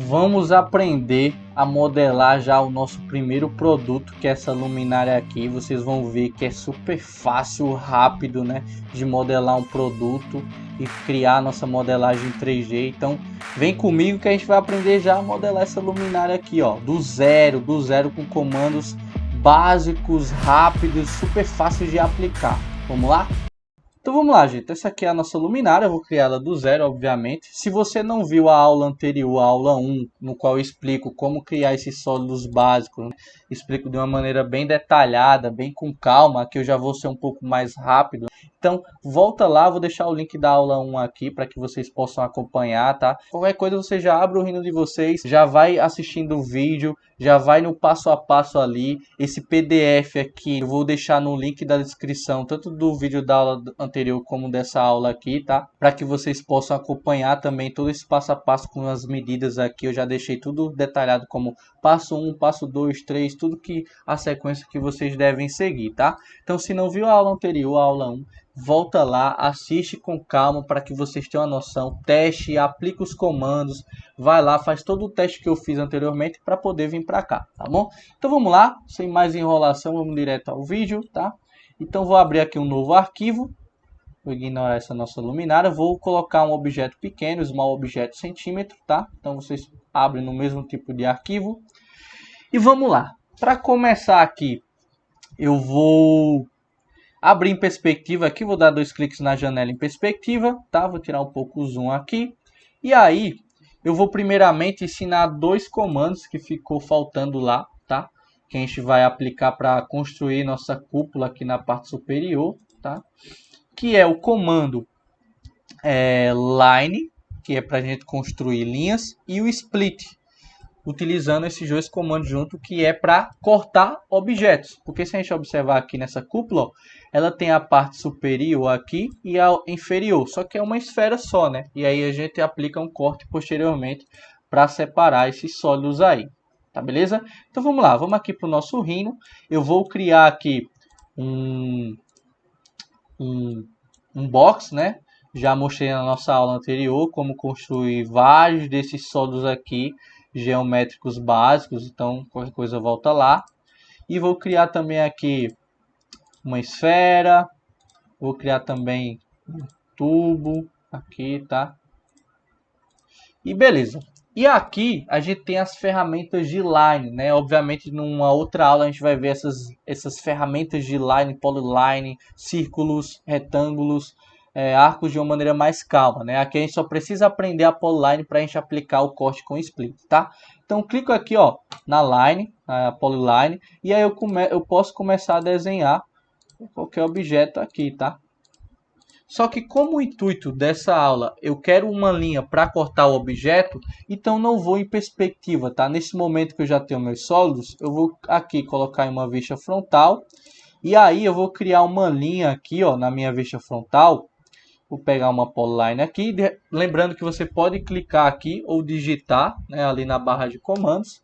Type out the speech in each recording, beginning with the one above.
Vamos aprender a modelar já o nosso primeiro produto, que é essa luminária aqui. Vocês vão ver que é super fácil, rápido, né, de modelar um produto e criar nossa modelagem 3D. Então, vem comigo que a gente vai aprender já a modelar essa luminária aqui, ó, do zero, com comandos básicos, rápidos, super fáceis de aplicar. Vamos lá? Então vamos lá, gente. Essa aqui é a nossa luminária. Eu vou criar ela do zero, obviamente. Se você não viu a aula anterior, a aula 1, no qual eu explico como criar esses sólidos básicos, né? Explico de uma maneira bem detalhada, bem com calma. Aqui eu já vou ser um pouco mais rápido. Então, volta lá, vou deixar o link da aula 1 aqui para que vocês possam acompanhar, tá? Qualquer coisa você já abre o Rhino de vocês, já vai assistindo o vídeo, já vai no passo a passo ali. Esse PDF aqui eu vou deixar no link da descrição, tanto do vídeo da aula anterior como dessa aula aqui, tá? Para que vocês possam acompanhar também todo esse passo a passo com as medidas aqui. Eu já deixei tudo detalhado como passo 1, passo 2, 3, tudo que a sequência que vocês devem seguir, tá? Então, se não viu a aula anterior, a aula 1, volta lá, assiste com calma para que vocês tenham uma noção, teste, aplica os comandos, vai lá, faz todo o teste que eu fiz anteriormente para poder vir para cá, tá bom? Então vamos lá, sem mais enrolação, vamos direto ao vídeo, tá? Então vou abrir aqui um novo arquivo, vou ignorar essa nossa luminária, vou colocar um objeto pequeno, small objeto centímetro, tá? Então vocês abrem no mesmo tipo de arquivo e vamos lá. Para começar aqui, eu vou abrir em perspectiva aqui, vou dar 2 cliques na janela em perspectiva, tá? Vou tirar um pouco o zoom aqui. E aí, eu vou primeiramente ensinar 2 comandos que ficou faltando lá, tá? Que a gente vai aplicar para construir nossa cúpula aqui na parte superior, tá? Que é o comando line, que é para a gente construir linhas, e o split, utilizando esses 2 comandos junto, que é para cortar objetos. Porque se a gente observar aqui nessa cúpula, ó, ela tem a parte superior aqui e a inferior, só que é uma esfera só, né? E aí a gente aplica um corte posteriormente para separar esses sólidos aí, tá beleza? Então vamos lá, vamos aqui para o nosso Rhino. Eu vou criar aqui um box, né? Já mostrei na nossa aula anterior como construir vários desses sólidos aqui geométricos básicos, então qualquer coisa volta lá. E vou criar também aqui uma esfera, vou criar também um tubo aqui, tá? E beleza. E aqui a gente tem as ferramentas de line, né? Obviamente numa outra aula a gente vai ver essas ferramentas de line, polyline, círculos, retângulos, arcos de uma maneira mais calma, né? Aqui a gente só precisa aprender a polyline para a gente aplicar o corte com split, tá? Então clico aqui, ó, na line, na polyline, e aí eu posso começar a desenhar qualquer objeto aqui, tá? Só que como o intuito dessa aula eu quero uma linha para cortar o objeto, então não vou em perspectiva, tá? Nesse momento que eu já tenho meus sólidos, eu vou aqui colocar em uma vista frontal, e aí eu vou criar uma linha aqui, ó, na minha vista frontal. Vou pegar uma polyline aqui, lembrando que você pode clicar aqui ou digitar, né, ali na barra de comandos.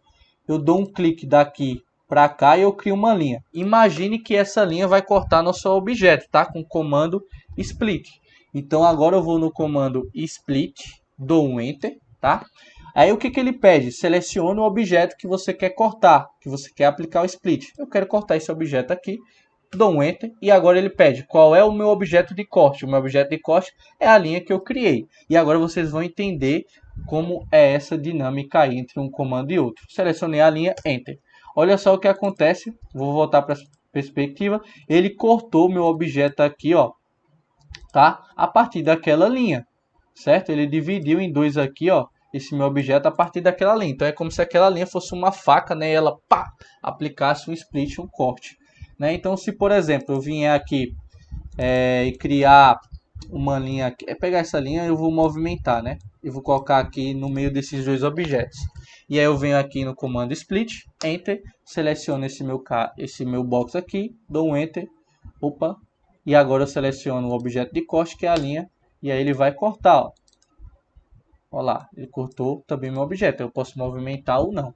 Eu dou um clique daqui para cá e eu crio uma linha. Imagine que essa linha vai cortar nosso objeto, tá? Com o comando split. Então agora eu vou no comando split, dou um enter, tá? Aí o que ele pede? Selecione o objeto que você quer cortar, que você quer aplicar o split. Eu quero cortar esse objeto aqui, dou um enter e agora ele pede qual é o meu objeto de corte. O meu objeto de corte é a linha que eu criei. E agora vocês vão entender como é essa dinâmica aí entre um comando e outro. Selecionei a linha, enter. Olha só o que acontece, vou voltar para a perspectiva, ele cortou meu objeto aqui, ó, tá? A partir daquela linha, certo? Ele dividiu em 2 aqui, ó, esse meu objeto a partir daquela linha. Então é como se aquela linha fosse uma faca, né? E ela, pá, aplicasse um split, um corte, né? Então se, por exemplo, eu vier aqui e criar uma linha aqui, pegar essa linha eu vou movimentar, né? Eu vou colocar aqui no meio desses 2 objetos. E aí eu venho aqui no comando split, enter, seleciono esse meu box aqui, dou um enter, opa, e agora eu seleciono o objeto de corte, que é a linha, e aí ele vai cortar, ó. Olha lá, ele cortou também meu objeto, eu posso movimentar ou não.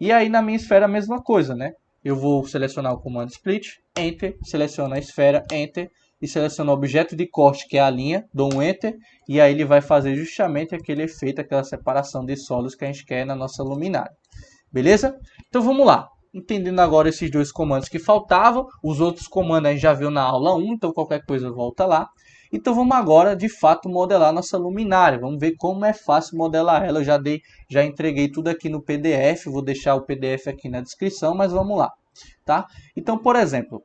E aí na minha esfera a mesma coisa, né? Eu vou selecionar o comando split, enter, seleciono a esfera, enter, e seleciono o objeto de corte, que é a linha, dou um Enter, e aí ele vai fazer justamente aquele efeito, aquela separação de sólidos que a gente quer na nossa luminária. Beleza? Então vamos lá. Entendendo agora esses dois comandos que faltavam, os outros comandos a gente já viu na aula 1, então qualquer coisa volta lá. Então vamos agora, de fato, modelar nossa luminária. Vamos ver como é fácil modelar ela. Eu já entreguei tudo aqui no PDF, vou deixar o PDF aqui na descrição, mas vamos lá. Tá? Então, por exemplo,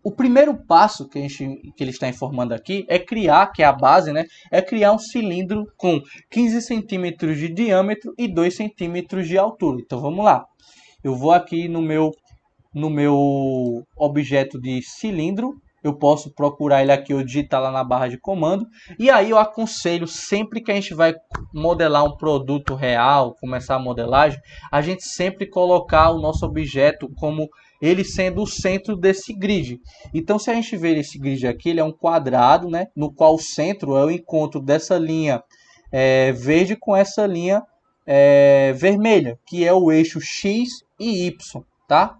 o primeiro passo que ele está informando aqui é criar, que é a base, né? É criar um cilindro com 15 centímetros de diâmetro e 2 centímetros de altura. Então vamos lá. Eu vou aqui no meu objeto de cilindro. Eu posso procurar ele aqui ou digitar lá na barra de comando. E aí eu aconselho, sempre que a gente vai modelar um produto real, começar a modelagem, a gente sempre colocar o nosso objeto como ele sendo o centro desse grid. Então, se a gente ver esse grid aqui, ele é um quadrado, né, no qual o centro é o encontro dessa linha verde com essa linha vermelha, que é o eixo X e Y, tá?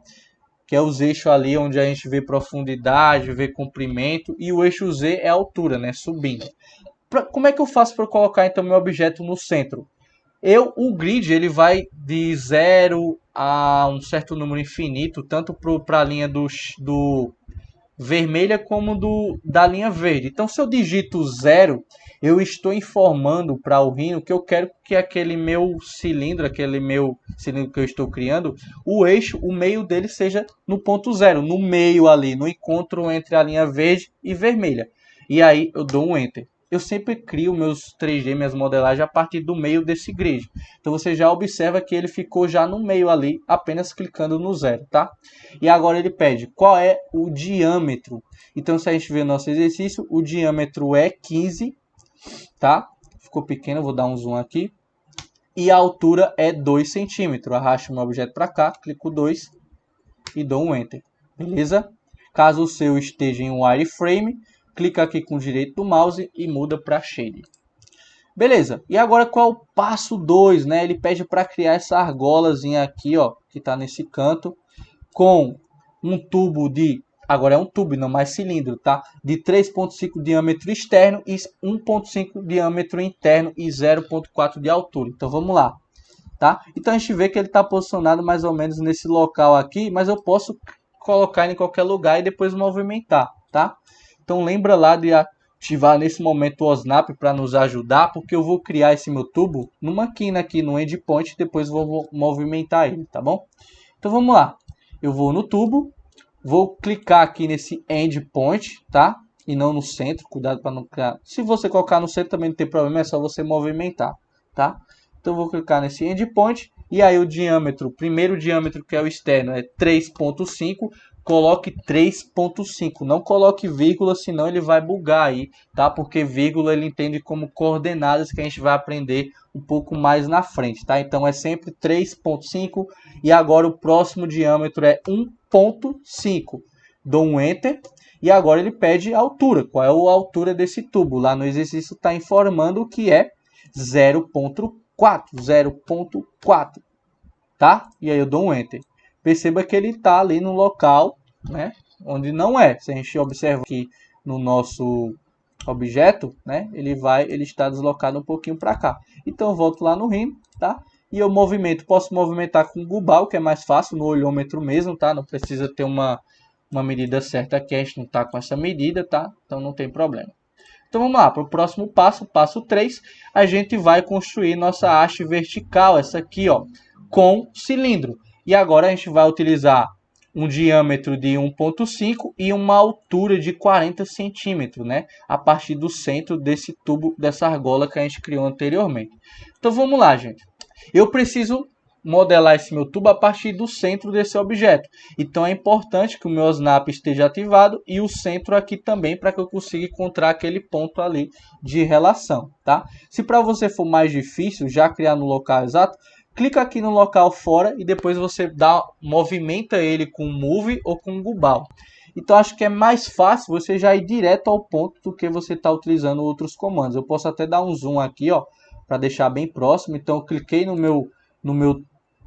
Que é os eixos ali onde a gente vê profundidade, vê comprimento, e o eixo Z é a altura, né, subindo. Como é que eu faço para colocar então meu objeto no centro? O grid ele vai de 0 a um certo número infinito, tanto para a linha do vermelha como da linha verde. Então, se eu digito 0, eu estou informando para o Rhino que eu quero que aquele meu cilindro que eu estou criando, o eixo, o meio dele seja no ponto 0, no meio ali, no encontro entre a linha verde e vermelha. E aí eu dou um Enter. Eu sempre crio meus 3D, minhas modelagens a partir do meio desse grid. Então você já observa que ele ficou já no meio ali, apenas clicando no 0, tá? E agora ele pede qual é o diâmetro. Então se a gente ver o nosso exercício, o diâmetro é 15, tá? Ficou pequeno, vou dar um zoom aqui. E a altura é 2 centímetros. Arrasto o meu objeto para cá, clico 2 e dou um Enter. Beleza? Caso o seu esteja em um wireframe, clica aqui com o direito do mouse e muda para Shade. Beleza, e agora qual é o passo 2, né? Ele pede para criar essa argolazinha aqui, ó, que está nesse canto, com um tubo de, agora é um tubo, não mais cilindro, tá? De 3,5 diâmetro externo e 1,5 diâmetro interno e 0,4 de altura. Então vamos lá, tá? Então a gente vê que ele está posicionado mais ou menos nesse local aqui, mas eu posso colocar em qualquer lugar e depois movimentar, tá? Então lembra lá de ativar nesse momento o OSNAP para nos ajudar, porque eu vou criar esse meu tubo numa quina aqui no endpoint e depois vou movimentar ele, tá bom? Então vamos lá. Eu vou no tubo, vou clicar aqui nesse endpoint, tá? E não no centro, cuidado para não criar. Se você colocar no centro também não tem problema, é só você movimentar, tá? Então eu vou clicar nesse endpoint e aí o diâmetro, o primeiro diâmetro que é o externo é 3,5. Coloque 3,5, não coloque vírgula, senão ele vai bugar aí, tá? Porque vírgula ele entende como coordenadas que a gente vai aprender um pouco mais na frente, tá? Então é sempre 3,5 e agora o próximo diâmetro é 1,5. Dou um Enter e agora ele pede a altura. Qual é a altura desse tubo? Lá no exercício está informando que é 0,4, tá? E aí eu dou um Enter. Perceba que ele está ali no local, né, onde não é. Se a gente observa aqui no nosso objeto, né, ele está deslocado um pouquinho para cá. Então eu volto lá no Rhino, tá? E eu posso movimentar com o Gubal, que é mais fácil, no olhômetro mesmo, tá? Não precisa ter uma medida certa aqui, a gente não está com essa medida, tá? Então não tem problema. Então vamos lá, para o próximo passo, passo 3, a gente vai construir nossa haste vertical, essa aqui, ó, com cilindro. E agora a gente vai utilizar um diâmetro de 1,5 e uma altura de 40 centímetros, né? A partir do centro desse tubo, dessa argola que a gente criou anteriormente. Então vamos lá, gente. Eu preciso modelar esse meu tubo a partir do centro desse objeto. Então é importante que o meu snap esteja ativado e o centro aqui também, para que eu consiga encontrar aquele ponto ali de relação, tá? Se para você for mais difícil já criar no local exato, clica aqui no local fora e depois você movimenta ele com Move ou com Gubal. Então acho que é mais fácil você já ir direto ao ponto do que você está utilizando outros comandos. Eu posso até dar um zoom aqui, ó, para deixar bem próximo. Então eu cliquei no meu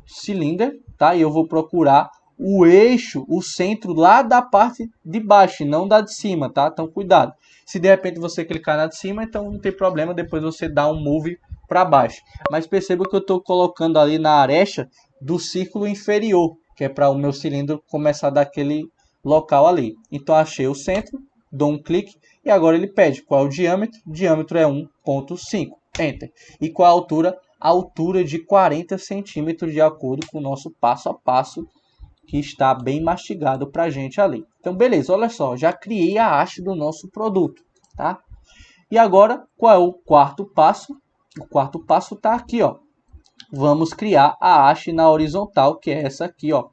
cilindro, tá? E eu vou procurar o eixo, o centro lá da parte de baixo, e não da de cima, tá? Então cuidado. Se de repente você clicar na de cima, então não tem problema, depois você dá um move para baixo. Mas perceba que eu estou colocando ali na arecha do círculo inferior, que é para o meu cilindro começar daquele local ali. Então achei o centro, dou um clique e agora ele pede qual é o diâmetro. O diâmetro é 1,5. Enter. E qual a altura? A altura de 40 centímetros, de acordo com o nosso passo a passo, que está bem mastigado para a gente ali. Então, beleza, olha só, já criei a haste do nosso produto, tá? E agora, qual é o quarto passo? O quarto passo está aqui, ó. Vamos criar a haste na horizontal, que é essa aqui, ó.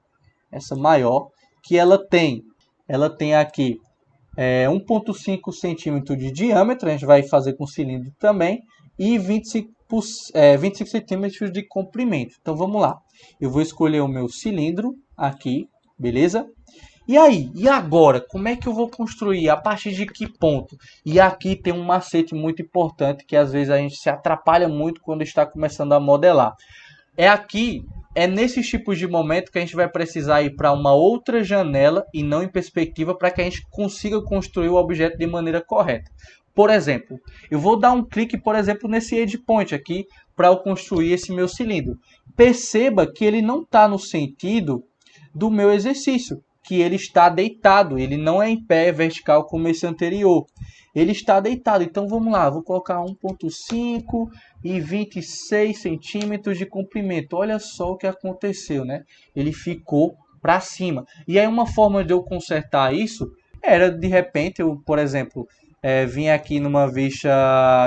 Essa maior, que ela tem aqui 1,5 centímetros de diâmetro, a gente vai fazer com cilindro também, e 25 centímetros de comprimento. Então vamos lá. Eu vou escolher o meu cilindro aqui, beleza? E aí, e agora? Como é que eu vou construir? A partir de que ponto? E aqui tem um macete muito importante que às vezes a gente se atrapalha muito quando está começando a modelar. É nesses tipos de momento que a gente vai precisar ir para uma outra janela e não em perspectiva para que a gente consiga construir o objeto de maneira correta. Por exemplo, eu vou dar um clique, por exemplo, nesse edge point aqui para eu construir esse meu cilindro. Perceba que ele não está no sentido do meu exercício, que ele está deitado, ele não é em pé vertical como esse anterior. Ele está deitado, então vamos lá, vou colocar 1,5 e 26 centímetros de comprimento. Olha só o que aconteceu, né? Ele ficou para cima. E aí uma forma de eu consertar isso era, de repente, eu, por exemplo, vim aqui numa vista,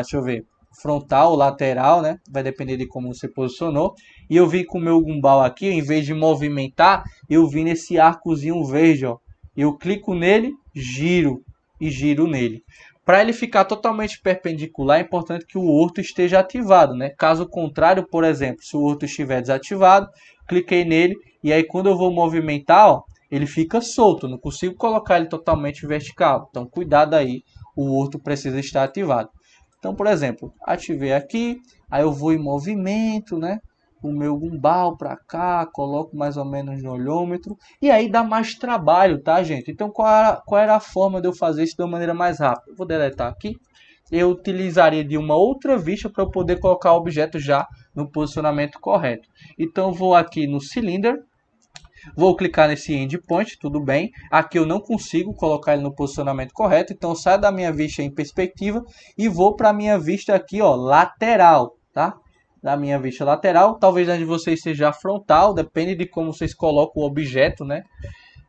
deixa eu ver, frontal, lateral, né? Vai depender de como você posicionou. E eu vim com o meu gumball aqui, em vez de movimentar, eu vim nesse arcozinho verde, ó. Eu clico nele, giro e giro nele. Para ele ficar totalmente perpendicular, é importante que o orto esteja ativado, né? Caso contrário, por exemplo, se o orto estiver desativado, cliquei nele e aí quando eu vou movimentar, ó, ele fica solto, não consigo colocar ele totalmente vertical. Então, cuidado aí, o orto precisa estar ativado. Então, por exemplo, ativei aqui, aí eu vou em movimento, né? O meu gumball para cá, coloco mais ou menos no olhômetro, e aí dá mais trabalho, tá, gente? Então, qual era a forma de eu fazer isso de uma maneira mais rápida? Eu vou deletar aqui. Eu utilizaria de uma outra vista para eu poder colocar o objeto já no posicionamento correto. Então, vou aqui no Cylinder, vou clicar nesse endpoint, tudo bem. Aqui eu não consigo colocar ele no posicionamento correto, então eu saio da minha vista em perspectiva e vou para a minha vista aqui, ó, lateral, tá? Da minha vista lateral, talvez a de vocês seja frontal, depende de como vocês colocam o objeto, né?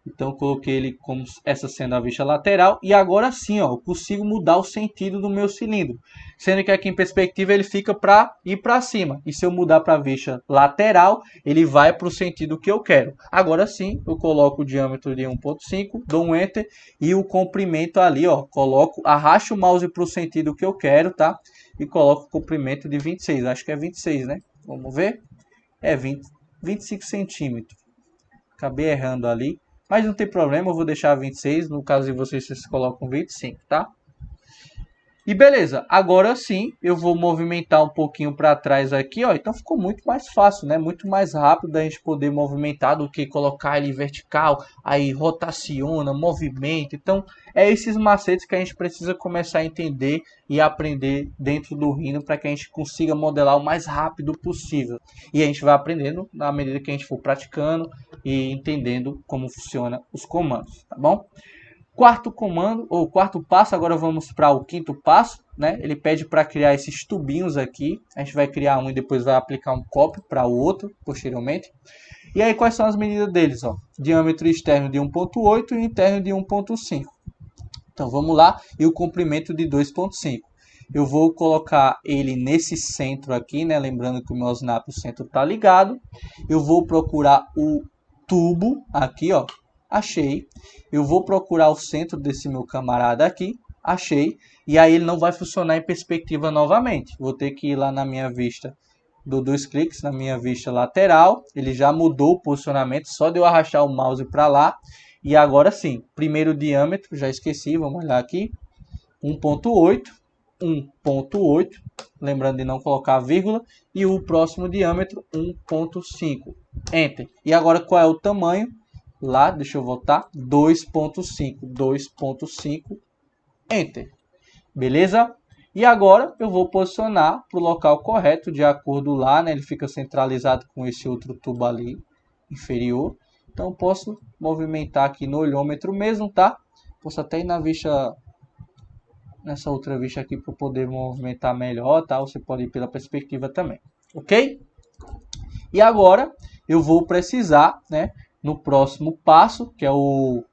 Então eu coloquei ele como essa sendo a vista lateral. E agora sim, ó, eu consigo mudar o sentido do meu cilindro. Sendo que aqui em perspectiva ele fica para ir para cima. E se eu mudar para a vista lateral, ele vai para o sentido que eu quero. Agora sim, eu coloco o diâmetro de 1,5, dou um Enter. E o comprimento ali, ó, arrasto o mouse para o sentido que eu quero, tá? E coloco o comprimento de 26. Acho que é 26, né? Vamos ver. É 25 centímetros. Acabei errando ali. Mas não tem problema, eu vou deixar 26. No caso de vocês, vocês colocam 25, tá? E beleza, agora sim eu vou movimentar um pouquinho para trás aqui, ó. Então ficou muito mais fácil, né? Muito mais rápido a gente poder movimentar do que colocar ele vertical, aí rotaciona, movimenta. Então é esses macetes que a gente precisa começar a entender e aprender dentro do Rhino para que a gente consiga modelar o mais rápido possível. E a gente vai aprendendo na medida que a gente for praticando e entendendo como funciona os comandos, tá bom? Quarto comando, ou quarto passo, agora vamos para o quinto passo, né? Ele pede para criar esses tubinhos aqui. A gente vai criar um e depois vai aplicar um copy para o outro, posteriormente. E aí, quais são as medidas deles? Ó? Diâmetro externo de 1,8 e interno de 1,5. Então, vamos lá. E o comprimento de 2,5. Eu vou colocar ele nesse centro aqui, né? Lembrando que o meu snap, o centro está ligado. Eu vou procurar o tubo aqui, ó. Achei. Eu vou procurar o centro desse meu camarada aqui. Achei. E aí ele não vai funcionar em perspectiva novamente. Vou ter que ir lá na minha vista. Dou 2 cliques na minha vista lateral. Ele já mudou o posicionamento. Só de eu arrastar o mouse para lá. E agora sim. Primeiro diâmetro. Já esqueci. Vamos olhar aqui. 1,8. 1,8. Lembrando de não colocar vírgula. E o próximo diâmetro 1,5. Enter. E agora qual é o tamanho? lá, deixa eu voltar, 2.5, Enter. Beleza? E agora eu vou posicionar para o local correto, de acordo lá, né? Ele fica centralizado com esse outro tubo ali, inferior. Então eu posso movimentar aqui no olhômetro mesmo, tá? Posso até ir na vista, nessa outra vista aqui para poder movimentar melhor, tá? Você pode ir pela perspectiva também, ok? E agora eu vou precisar, né? No próximo passo, que é o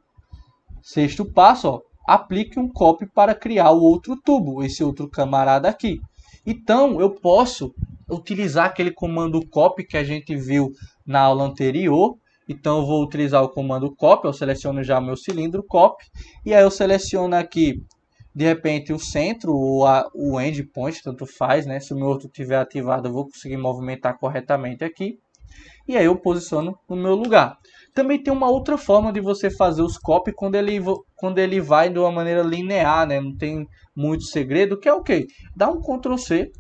sexto passo, ó, aplique um copy para criar o outro tubo, esse outro camarada aqui. Então, eu posso utilizar aquele comando copy que a gente viu na aula anterior. Então, eu vou utilizar o comando copy, eu seleciono já meu cilindro copy, e aí eu seleciono aqui, de repente, o centro ou o endpoint, tanto faz, né? Se o meu outro estiver ativado, eu vou conseguir movimentar corretamente aqui. E aí eu posiciono no meu lugar. Também tem uma outra forma de você fazer os copy quando ele vai de uma maneira linear, né? Não tem muito segredo, que é o quê? Dá um Ctrl C,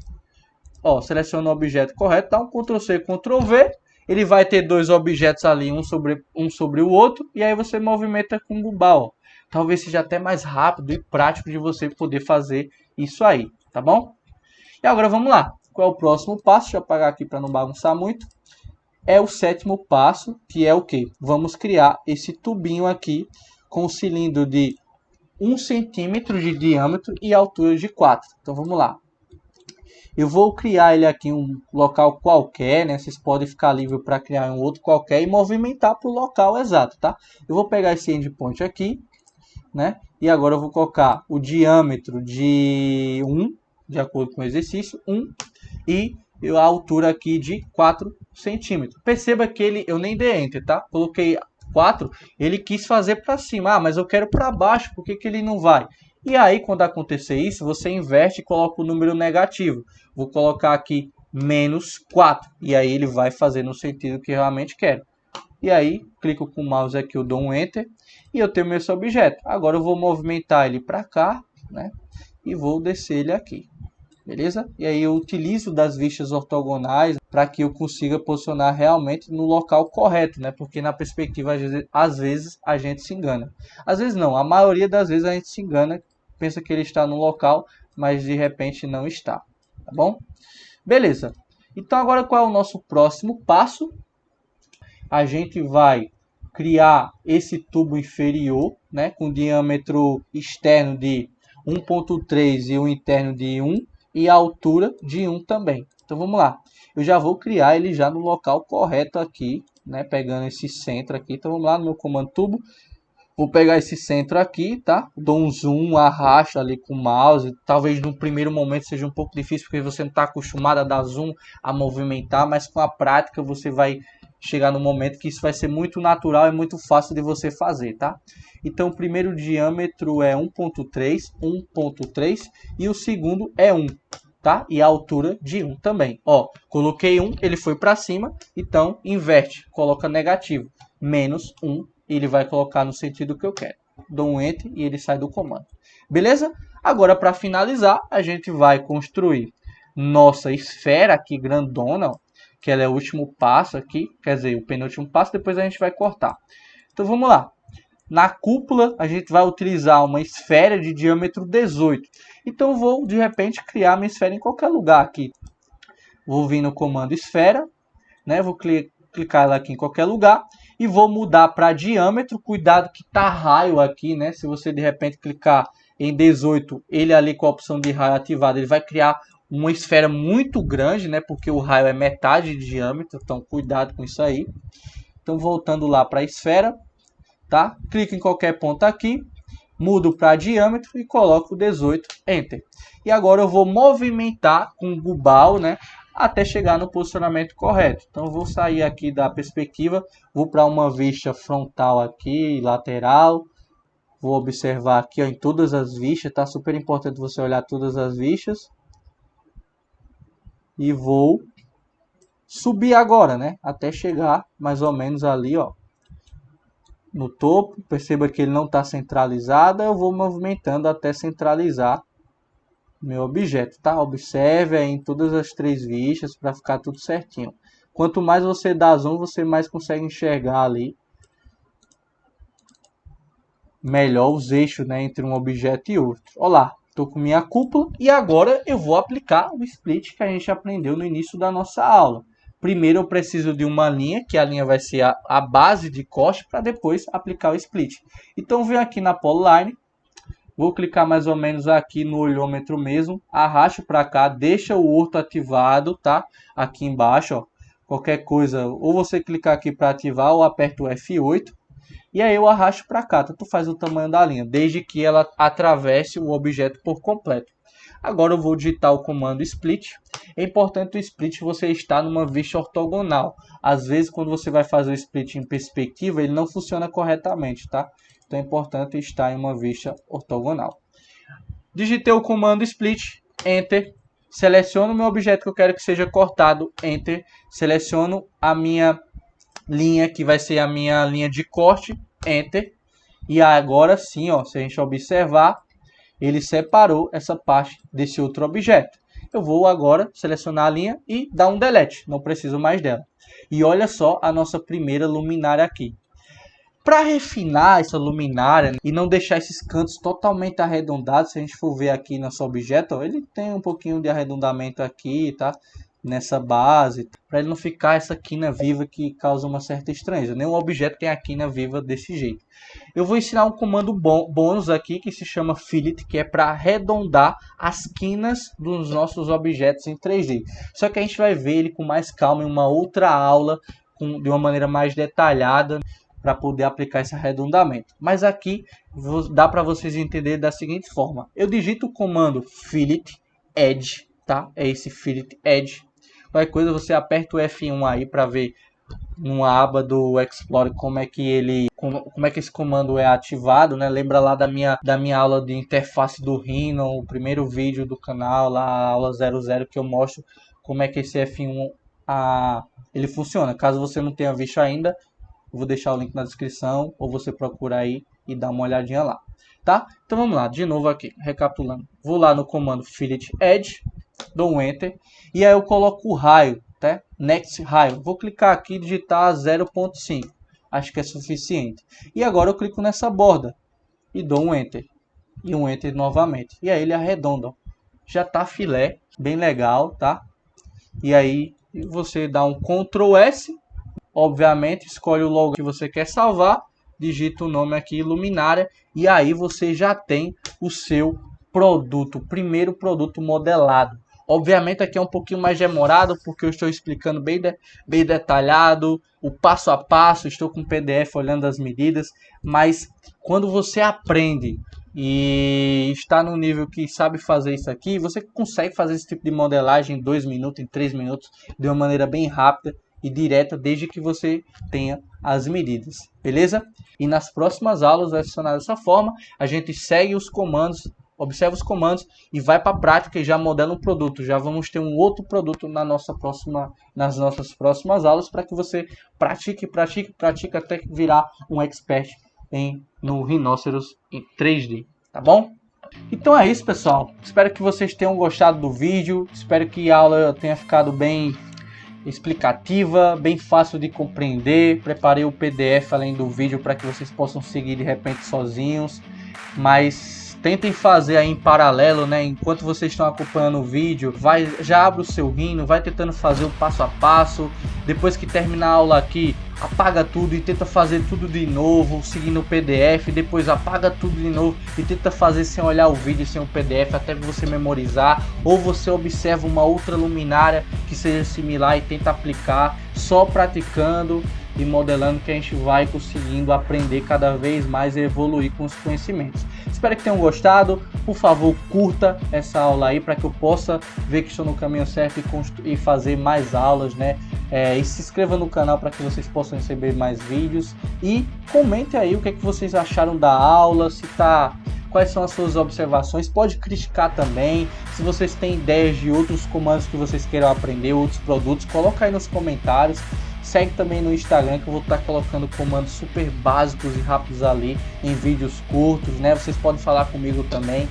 ó, seleciona o objeto correto, dá um Ctrl C, Ctrl V, ele vai ter dois objetos ali, um sobre o outro, e aí você movimenta com o Bubble. Talvez seja até mais rápido e prático de você poder fazer isso aí, tá bom? E agora vamos lá. Qual é o próximo passo? Deixa eu apagar aqui para não bagunçar muito. É o sétimo passo, que é o que? Vamos criar esse tubinho aqui com um cilindro de 1 centímetro de diâmetro e altura de 4. Então vamos lá. Eu vou criar ele aqui em um local qualquer, né? Vocês podem ficar livre para criar um outro qualquer e movimentar para o local exato, tá? Eu vou pegar esse endpoint aqui, né? E agora eu vou colocar o diâmetro de 1, de acordo com o exercício, 1, e a altura aqui de 4 centímetros. Perceba que eu nem dei enter, tá? Coloquei 4, ele quis fazer para cima. Ah, mas eu quero para baixo, por que ele não vai? E aí, quando acontecer isso, você inverte e coloca o número negativo. Vou colocar aqui menos 4. E aí ele vai fazer no sentido que eu realmente quero. E aí, clico com o mouse aqui, eu dou um Enter. E eu tenho esse objeto. Agora eu vou movimentar ele para cá, né? E vou descer ele aqui. Beleza? E aí eu utilizo das vistas ortogonais para que eu consiga posicionar realmente no local correto, né? Porque na perspectiva, às vezes a gente se engana. Às vezes não, a maioria das vezes a gente se engana, pensa que ele está no local, mas de repente não está. Tá bom? Beleza. Então agora qual é o nosso próximo passo? A gente vai criar esse tubo inferior, né? Com diâmetro externo de 1.3 e o interno de 1. E a altura de 1 também. Então vamos lá. Eu já vou criar ele já no local correto aqui, né? Pegando esse centro aqui. Então vamos lá no meu comando tubo. Vou pegar esse centro aqui, tá? Dou um zoom, arrasto ali com o mouse. Talvez no primeiro momento seja um pouco difícil, porque você não está acostumado a dar zoom, a movimentar. Mas com a prática você vai chegar no momento que isso vai ser muito natural e muito fácil de você fazer, tá? Então o primeiro diâmetro é 1.3 e o segundo é 1, tá? E a altura de 1 também. Ó, coloquei 1, ele foi para cima, então inverte, coloca negativo, menos 1, ele vai colocar no sentido que eu quero. Dou um Enter e ele sai do comando. Beleza? Agora para finalizar, a gente vai construir nossa esfera aqui grandona, ó, que ela é o último passo aqui, quer dizer, o penúltimo passo, depois a gente vai cortar. Então vamos lá. Na cúpula, a gente vai utilizar uma esfera de diâmetro 18. Então eu vou, de repente, criar minha esfera em qualquer lugar aqui. Vou vir no comando esfera, né? Vou clicar ela aqui em qualquer lugar e vou mudar para diâmetro. Cuidado que tá raio aqui, né? Se você de repente clicar em 18, ele ali com a opção de raio ativada, ele vai criar uma esfera muito grande, né? Porque o raio é metade de diâmetro, então cuidado com isso aí. Então voltando lá para a esfera, tá? Clico em qualquer ponto aqui, mudo para diâmetro e coloco 18, Enter. E agora eu vou movimentar com o Gubal, né? Até chegar no posicionamento correto. Então eu vou sair aqui da perspectiva, vou para uma vista frontal aqui, lateral. Vou observar aqui, ó, em todas as vistas, tá? Super importante você olhar todas as vistas. E vou subir agora, né? Até chegar mais ou menos ali, ó, no topo. Perceba que ele não está centralizado. Eu vou movimentando até centralizar meu objeto, tá? Observe aí em todas as três vistas para ficar tudo certinho. Quanto mais você dá zoom, você mais consegue enxergar ali melhor os eixos, né, entre um objeto e outro. Olá, estou com minha cúpula e agora eu vou aplicar o split que a gente aprendeu no início da nossa aula. Primeiro eu preciso de uma linha, que a linha vai ser a base de corte, para depois aplicar o split. Então venho aqui na Polyline, vou clicar mais ou menos aqui no olhômetro mesmo, arrasto para cá, deixa o orto ativado, tá? Aqui embaixo, ó. Qualquer coisa, ou você clicar aqui para ativar ou aperta o F8. E aí eu arrasto para cá, tanto faz o tamanho da linha, desde que ela atravesse o objeto por completo. Agora eu vou digitar o comando split. É importante o split você estar numa vista ortogonal. Às vezes quando você vai fazer o split em perspectiva, ele não funciona corretamente, tá? Então é importante estar em uma vista ortogonal. Digitei o comando split, Enter. Seleciono o meu objeto que eu quero que seja cortado, Enter. Seleciono a minha linha, que vai ser a minha linha de corte, Enter. E agora sim, ó, se a gente observar, ele separou essa parte desse outro objeto. Eu vou agora selecionar a linha e dar um delete, não preciso mais dela. E olha só a nossa primeira luminária aqui. Para refinar essa luminária e não deixar esses cantos totalmente arredondados, se a gente for ver aqui nosso objeto, ó, ele tem um pouquinho de arredondamento aqui, tá? Nessa base, para ele não ficar essa quina viva que causa uma certa estranheza. Nenhum objeto tem a quina viva desse jeito. Eu vou ensinar um comando bônus aqui que se chama Fillet, que é para arredondar as quinas dos nossos objetos em 3D. Só que a gente vai ver ele com mais calma em uma outra aula, de uma maneira mais detalhada, para poder aplicar esse arredondamento. Mas aqui dá para vocês entenderem da seguinte forma. Eu digito o comando Fillet Edge, tá? É esse Fillet Edge. Qualquer coisa você aperta o F1 aí para ver numa aba do Explorer como é que esse comando é ativado, né? Lembra lá da minha aula de interface do Rhino, o primeiro vídeo do canal, lá a aula 00, que eu mostro como é que esse F1 ele funciona. Caso você não tenha visto ainda, eu vou deixar o link na descrição, ou você procura aí e dá uma olhadinha lá, tá? Então vamos lá, de novo aqui, recapitulando. Vou lá no comando Fillet Edge, dou um Enter, e aí eu coloco o raio, tá? Next raio. Vou clicar aqui e digitar 0.5, acho que é suficiente. E agora eu clico nessa borda e dou um Enter, e um Enter novamente. E aí ele arredonda, já tá filé, bem legal, tá? E aí você dá um Ctrl S, obviamente, escolhe o logo que você quer salvar, digita o nome aqui, luminária, e aí você já tem o seu produto, o primeiro produto modelado. Obviamente aqui é um pouquinho mais demorado, porque eu estou explicando bem detalhado, o passo a passo, estou com o PDF olhando as medidas, mas quando você aprende e está no nível que sabe fazer isso aqui, você consegue fazer esse tipo de modelagem em 2 minutos, em 3 minutos, de uma maneira bem rápida e direta, desde que você tenha as medidas, beleza? E nas próximas aulas vai funcionar dessa forma, a gente segue os comandos, observa os comandos e vai para a prática e já modela um produto. Já vamos ter um outro produto nas nossas próximas aulas, para que você pratique até virar um expert no Rhinoceros em 3D, tá bom? Então é isso, pessoal. Espero que vocês tenham gostado do vídeo, espero que a aula tenha ficado bem explicativa, bem fácil de compreender. Preparei o PDF além do vídeo para que vocês possam seguir de repente sozinhos, mas tentem fazer aí em paralelo, né? Enquanto vocês estão acompanhando o vídeo, já abre o seu Rhino, vai tentando fazer o passo a passo. Depois que terminar a aula aqui, apaga tudo e tenta fazer tudo de novo, seguindo o PDF. Depois apaga tudo de novo e tenta fazer sem olhar o vídeo, sem o PDF, até você memorizar. Ou você observa uma outra luminária que seja similar e tenta aplicar, só praticando e modelando, que a gente vai conseguindo aprender cada vez mais e evoluir com os conhecimentos. Espero que tenham gostado. Por favor, curta essa aula aí para que eu possa ver que estou no caminho certo e fazer mais aulas, né? E se inscreva no canal para que vocês possam receber mais vídeos. E comente aí o que é que vocês acharam da aula, quais são as suas observações. Pode criticar também. Se vocês têm ideias de outros comandos que vocês queiram aprender, outros produtos, coloca aí nos comentários. Segue também no Instagram, que eu vou estar colocando comandos super básicos e rápidos ali em vídeos curtos, né? Vocês podem falar comigo também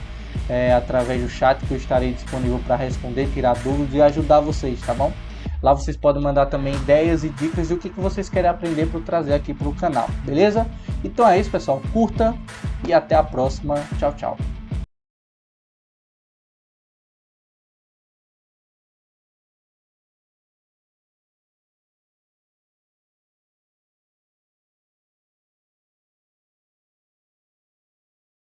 através do chat, que eu estarei disponível para responder, tirar dúvidas e ajudar vocês, tá bom? Lá vocês podem mandar também ideias e dicas do que vocês querem aprender para trazer aqui para o canal, beleza? Então é isso, pessoal. Curta e até a próxima. Tchau, tchau.